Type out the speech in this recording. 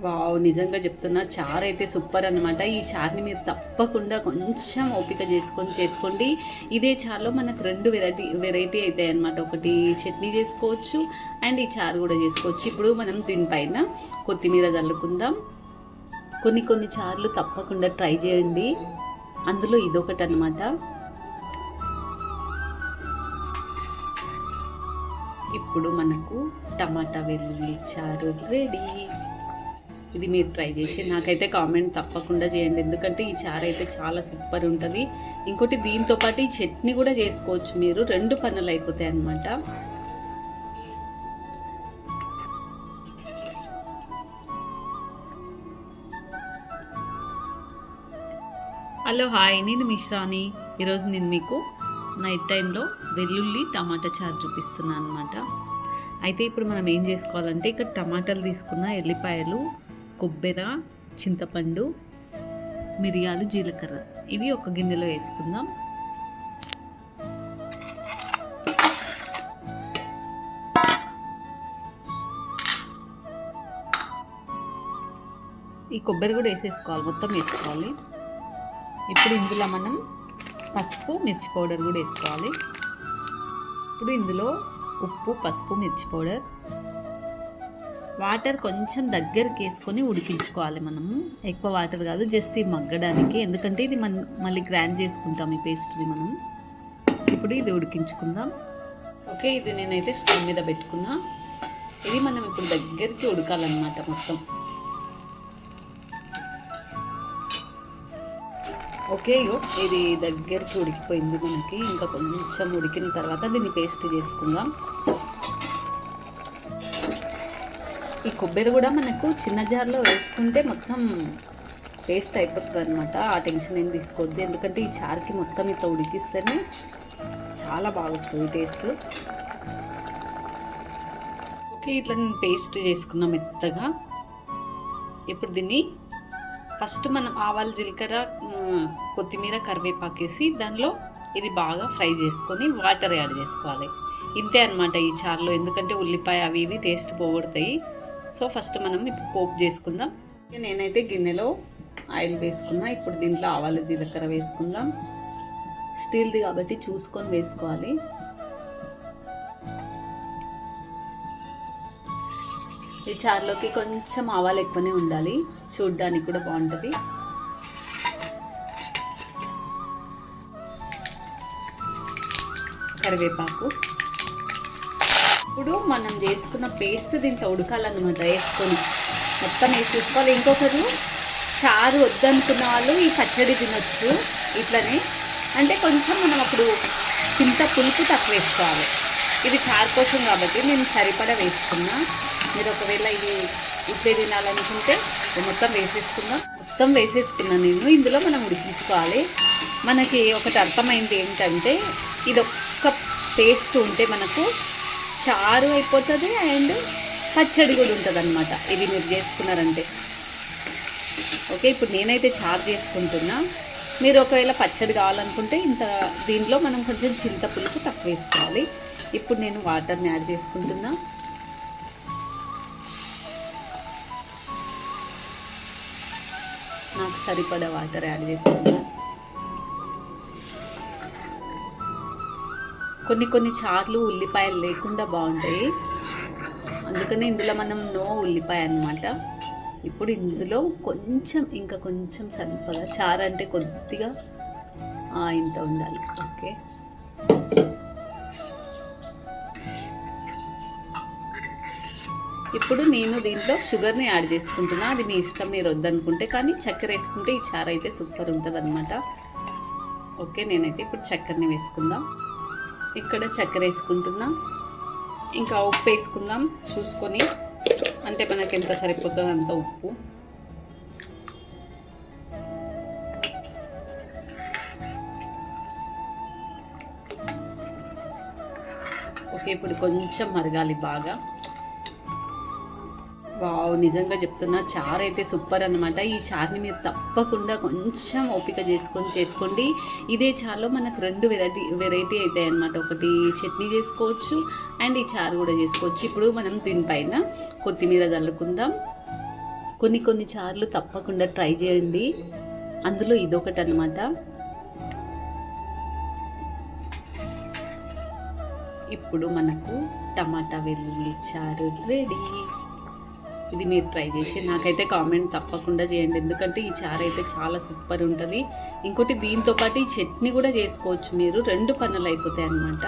Wow! నిజంగా చెప్తున్నా, చారు అయితే సూపర్ అనమాట. ఈ చారుని మీరు తప్పకుండా కొంచెం ఓపిక చేసుకోండి. ఇదే చారులో మనకు 2 వెరైటీ అయితాయి అనమాట. ఒకటి చట్నీ చేసుకోవచ్చు అండ్ ఈ చారు కూడా చేసుకోవచ్చు. ఇప్పుడు మనం దీనిపైన కొత్తిమీర చల్లుకుందాం. కొన్ని చారులు తప్పకుండా ట్రై చేయండి. అందులో ఇదొకటి అనమాట. ఇప్పుడు మనకు టమాటా వెల్లుల్లి చారు రెడీ. ఇది మీరు ట్రై చేసి నాకైతే కామెంట్ తప్పకుండా చేయండి, ఎందుకంటే ఈ చారు అయితే చాలా సూపర్ ఉంటుంది. ఇంకోటి దీంతో పాటు ఈ చట్నీ కూడా చేసుకోవచ్చు మీరు, 2 పనులు అయిపోతాయి అన్నమాట. హలో హాయ్, నేను మిశ్రాని. ఈరోజు నేను మీకు నైట్ టైంలో వెల్లుల్లి టమాటా చారు చూపిస్తున్నాను అనమాట. అయితే ఇప్పుడు మనం ఏం చేసుకోవాలంటే, ఇక్కడ టమాటాలు తీసుకున్న, ఎల్లిపాయలు, కొబ్బరి, చింతపండు, మిరియాలు, జీలకర్ర ఇవి ఒక గిన్నెలో వేసుకుందాం. ఈ కొబ్బరి కూడా వేసేసుకోవాలి, మొత్తం వేసుకోవాలి. ఇప్పుడు ఇందులో మనం పసుపు, మిర్చి పౌడర్ కూడా వేసుకోవాలి. ఇప్పుడు ఇందులో ఉప్పు, పసుపు, మిర్చి పౌడర్, వాటర్ కొంచెం దగ్గరికి వేసుకొని ఉడికించుకోవాలి. మనము ఎక్కువ వాటర్ కాదు, జస్ట్ ఈ మగ్గడానికి, ఎందుకంటే ఇది మళ్ళీ గ్రైండ్ చేసుకుంటాం ఈ పేస్ట్ని మనం. ఇప్పుడు ఇది ఉడికించుకుందాం. ఓకే, ఇది నేనైతే స్టవ్ మీద పెట్టుకున్నా. ఇది మనం ఇప్పుడు దగ్గరికి ఉడకాలన్నమాట మొత్తం. ఓకే, ఇది దగ్గరికి ఉడికిపోయింది మనకి. ఇంకా కొంచెం ఉడికిన తర్వాత దీన్ని పేస్ట్ చేసుకుందాం. ఈ కొబ్బరి కూడా మనకు చిన్న జార్లో వేసుకుంటే మొత్తం పేస్ట్ అయిపోతుంది అనమాట. ఆ టెన్షన్ ఏం తీసుకోవద్దు, ఎందుకంటే ఈ చారుకి మొత్తం ఇట్లా ఉడికిస్తేనే చాలా బాగా వస్తుంది టేస్ట్. ఓకే, ఇట్లా నేను పేస్ట్ చేసుకున్నా మెత్తగా. ఇప్పుడు దీన్ని ఫస్ట్ మనం ఆవాలు, జీలకర్ర, కొత్తిమీర, కరివేపాకేసి దానిలో ఇది బాగా ఫ్రై చేసుకొని వాటర్ యాడ్ చేసుకోవాలి. ఇంతే అనమాట ఈ చారులో, ఎందుకంటే ఉల్లిపాయ అవి ఇవి టేస్ట్ పోగొడతాయి. సో ఫస్ట్ మనం ఇప్పుడు పోపు చేసుకుందాం. నేనైతే గిన్నెలో ఆయిల్ వేసుకున్నా. ఇప్పుడు దీంట్లో ఆవాలు, జీలకర్ర వేసుకుందాం. స్టీల్ది కాబట్టి చూసుకొని వేసుకోవాలి. ఈ చారులోకి కొంచెం ఆవాలు ఎక్కువనే ఉండాలి, చూడ్డానికి కూడా బాగుంటుంది. కరివేపాకు. ఇప్పుడు మనం చేసుకున్న పేస్ట్ దీంట్లో ఉడకాలన్నమాట. వేసుకొని మొత్తం వేసేసుకోవాలి. ఇంకొకరు చారు వద్దనుకున్న వాళ్ళు ఈ పచ్చడి తినొచ్చు ఇట్లనే, అంటే కొంచెం మనం అప్పుడు చింత పులుపు తక్కువ వేసుకోవాలి. ఇది చారు కోసం కాబట్టి నేను సరిపడా వేసుకున్నా. మీరు ఒకవేళ ఇది ఇట్లే తినాలనుకుంటే మొత్తం వేసేసుకున్నాను నేను. ఇందులో మనం ఉడికించుకోవాలి. మనకి ఒకటి అర్థమైంది ఏంటంటే, ఇది ఒక్క పేస్ట్ ఉంటే మనకు చారు అయిపోతుంది అండ్ పచ్చడి కూడా ఉంటుంది అనమాట, ఇది మీరు చేసుకున్నారంటే. ఓకే, ఇప్పుడు నేనైతే చారు చేసుకుంటున్నా. మీరు ఒకవేళ పచ్చడి కావాలనుకుంటే దీంట్లో మనం కొంచెం చింత పులుపు తక్కువ వేసుకోవాలి. ఇప్పుడు నేను వాటర్ని యాడ్ చేసుకుంటున్నా. నాకు సరిపడా వాటర్ యాడ్ చేసుకున్నా. కొన్ని చార్లు ఉల్లిపాయలు లేకుండా బాగుంటాయి, అందుకని ఇందులో మనం నో ఉల్లిపాయ అన్నమాట. ఇప్పుడు ఇందులో ఇంకా కొంచెం సరిపడా, చారు అంటే కొద్దిగా ఇంత ఉండాలి. ఓకే, ఇప్పుడు నేను దీంట్లో షుగర్ని యాడ్ చేసుకుంటున్నా. అది మీ ఇష్టం, మీరు వద్దనుకుంటే. కానీ చక్కెర వేసుకుంటే ఈ చారు అయితే సూపర్ ఉంటుంది అనమాట. ఓకే, నేనైతే ఇప్పుడు చక్కెరని వేసుకుందాం. ఇక్కడ చక్కెర వేసుకుంటున్నా. ఇంకా ఉప్పు వేసుకుందాం చూసుకొని, అంటే మనకి ఎంత సరిపోతుందో అంత ఉప్పు. ఓకే, ఇప్పుడు కొంచెం మరగాలి బాగా. వావ్, నిజంగా చెప్తున్నా, చారు అయితే సూపర్ అనమాట. ఈ చారుని మీరు తప్పకుండా కొంచెం ఓపిక చేసుకోండి. ఇదే చారులో మనకు 2 వెరైటీ అవుతాయి అనమాట. ఒకటి చట్నీ చేసుకోవచ్చు అండ్ ఈ చారు కూడా చేసుకోవచ్చు. ఇప్పుడు మనం దీనిపైన కొత్తిమీర చల్లుకుందాం. కొన్ని చారులు తప్పకుండా ట్రై చేయండి. అందులో ఇదొకటి అన్నమాట. ఇప్పుడు మనకు టమాటా వెల్లుల్లి చారు రెడీ. ఇది మీరు ట్రై చేసి నాకైతే కామెంట్ తప్పకుండా చేయండి, ఎందుకంటే ఈ చారు అయితే చాలా సూపర్ ఉంటుంది. ఇంకోటి దీంతో పాటు ఈ చట్నీ కూడా చేసుకోవచ్చు మీరు, 2 పనులు అయిపోతాయి అన్నమాట.